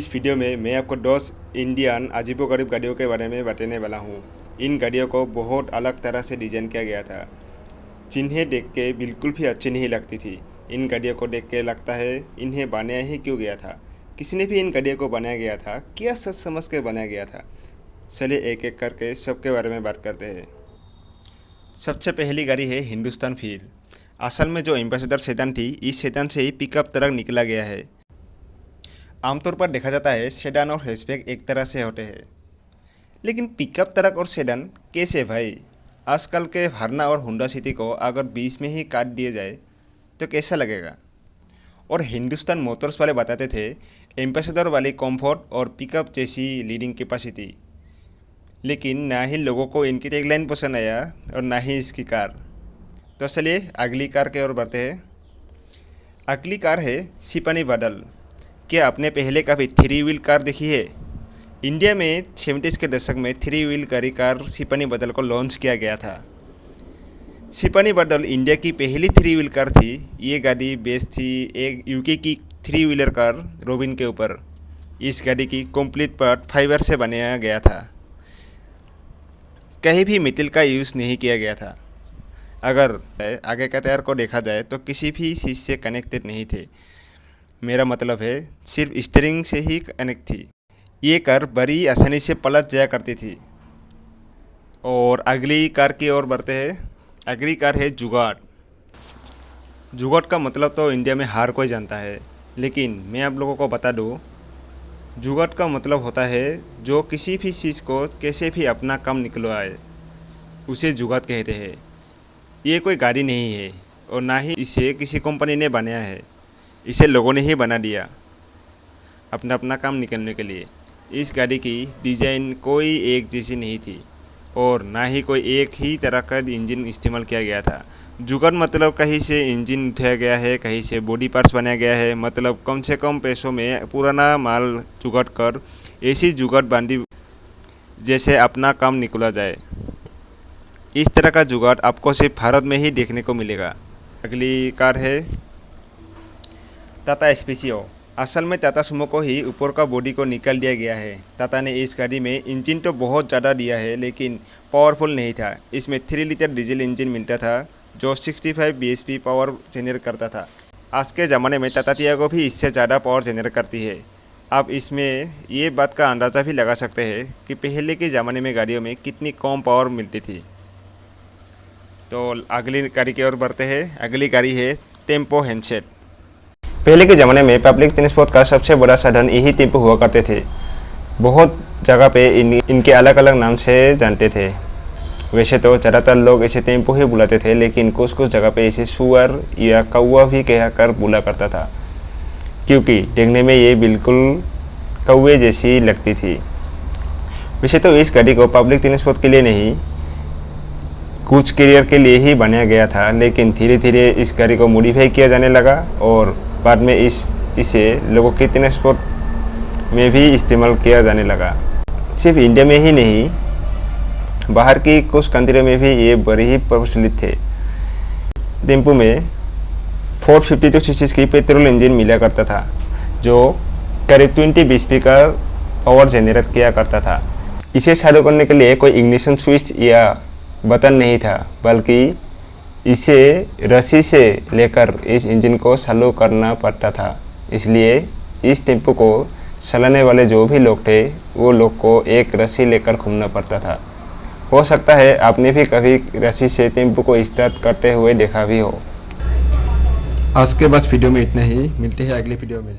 इस वीडियो में मैं आपको 10 इंडियन अजीबोगरीब गाड़ियों के बारे में बताने वाला हूँ। इन गाड़ियों को बहुत अलग तरह से डिज़ाइन किया गया था, जिन्हें देख के बिल्कुल भी अच्छी नहीं लगती थी। इन गाड़ियों को देख के लगता है इन्हें बनाया ही क्यों गया था, किसी ने भी इन गाड़ियों को बनाया गया था, क्या सच समझ के बनाया गया था। चलिए एक एक करके सबके बारे में बात करते हैं। सबसे पहली गाड़ी है हिंदुस्तान फील। असल में जो एम्बेसडर सेडान थी, इस सेडान से ही पिकअप ट्रक निकला गया है। आमतौर पर देखा जाता है सेडान और हैचबैक एक तरह से होते हैं, लेकिन पिकअप ट्रक और सेडान कैसे भाई? आजकल के वर्ना और होंडा सिटी को अगर बीच में ही काट दिया जाए तो कैसा लगेगा। और हिंदुस्तान मोटर्स वाले बताते थे एम्बेसडर वाली कंफर्ट और पिकअप जैसी लीडिंग कैपेसिटी, लेकिन ना ही लोगों को इनकी टैगलाइन पसंद आया और ना ही इसकी कार। तो चलिए अगली कार की ओर बढ़ते हैं। अगली कार है सिपानी बादल। क्या आपने पहले कभी 3 व्हील कार देखी है? इंडिया में 70s के दशक में 3 व्हील गाड़ी कार सिपानी बादल को लॉन्च किया गया था। सिपानी बादल इंडिया की पहली 3 व्हील कार थी। ये गाड़ी बेस्ड थी एक यूके की 3 व्हीलर कार रोबिन के ऊपर। इस गाड़ी की कंप्लीट पार्ट फाइबर से बनाया गया था, कहीं भी मेटल का यूज़ नहीं किया गया था। अगर आगे का टायर को देखा जाए तो किसी भी चीज़ से कनेक्टेड नहीं थे, मेरा मतलब है सिर्फ स्टीयरिंग से ही कनेक्ट थी। ये कार बड़ी आसानी से पलट जाया करती थी। और अगली कार की ओर बढ़ते हैं। अगली कार है जुगाड़। जुगाड़ का मतलब तो इंडिया में हर कोई जानता है, लेकिन मैं आप लोगों को बता दूं, जुगाड़ का मतलब होता है जो किसी भी चीज़ को कैसे भी अपना काम निकलवाए, उसे जुगाड़ कहते हैं। ये कोई गाड़ी नहीं है और ना ही इसे किसी कंपनी ने बनाया है, इसे लोगों ने ही बना दिया अपना अपना काम निकलने के लिए। इस गाड़ी की डिज़ाइन कोई एक जैसी नहीं थी और ना ही कोई एक ही तरह का इंजन इस्तेमाल किया गया था। जुगाड़ मतलब कहीं से इंजन उठाया गया है, कहीं से बॉडी पार्ट्स बनाया गया है। मतलब कम से कम पैसों में पुराना माल जुगाड़ कर ऐसी जुगाड़ बांधी जैसे अपना काम निकला जाए। इस तरह का जुगाड़ आपको सिर्फ भारत में ही देखने को मिलेगा। अगली कार है टाटा स्पेसियो। असल में टाटा सुमो को ही ऊपर का बॉडी को निकाल दिया गया है। टाटा ने इस गाड़ी में इंजन तो बहुत ज़्यादा दिया है, लेकिन पावरफुल नहीं था। इसमें 3 लीटर डीजल इंजन मिलता था जो 65 bhp पावर जनरेट करता था। आज के ज़माने में टाटा टियागो भी इससे ज़्यादा पावर जनरेट करती है। आप इसमें ये बात का अंदाज़ा भी लगा सकते हैं कि पहले के ज़माने में गाड़ियों में कितनी कम पावर मिलती थी। तो अगली गाड़ी की ओर बढ़ते हैं। अगली गाड़ी है टेम्पो हैंडसेट। पहले के ज़माने में पब्लिक ट्रांसपोर्ट का सबसे बड़ा साधन यही टेम्पो हुआ करते थे। बहुत जगह पे इनके अलग अलग नाम से जानते थे। वैसे तो ज़्यादातर लोग इसे टेम्पो ही बुलाते थे, लेकिन कुछ कुछ जगह पे इसे सुअर या कौवा भी कहकर बुला करता था, क्योंकि देखने में ये बिल्कुल कौवे जैसी लगती थी। वैसे तो इस गाड़ी को पब्लिक ट्रांसपोर्ट के लिए नहीं, कुछ कैरियर के लिए ही बनाया गया था, लेकिन धीरे धीरे इस गाड़ी को मॉडिफाई किया जाने लगा और बाद में इसे लोगों के ट्रांसपोर्ट में भी इस्तेमाल किया जाने लगा। सिर्फ इंडिया में ही नहीं, बाहर की कुछ कंट्रियों में भी ये बड़े ही प्रचलित थे। टेम्पो में 452 सीसी की पेट्रोल इंजन मिला करता था, जो करीब 20 bhp का पावर जनरेट किया करता था। इसे चालू करने के लिए कोई इग्निशन स्विच या बटन नहीं था, बल्कि इसे रस्सी से लेकर इस इंजन को चालू करना पड़ता था। इसलिए इस टेम्पो को चलाने वाले जो भी लोग थे, वो लोग को एक रस्सी लेकर घूमना पड़ता था। हो सकता है आपने भी कभी रस्सी से टेम्पो को स्टार्ट करते हुए देखा भी हो। आज के बस वीडियो में इतना ही, मिलते हैं अगली वीडियो में।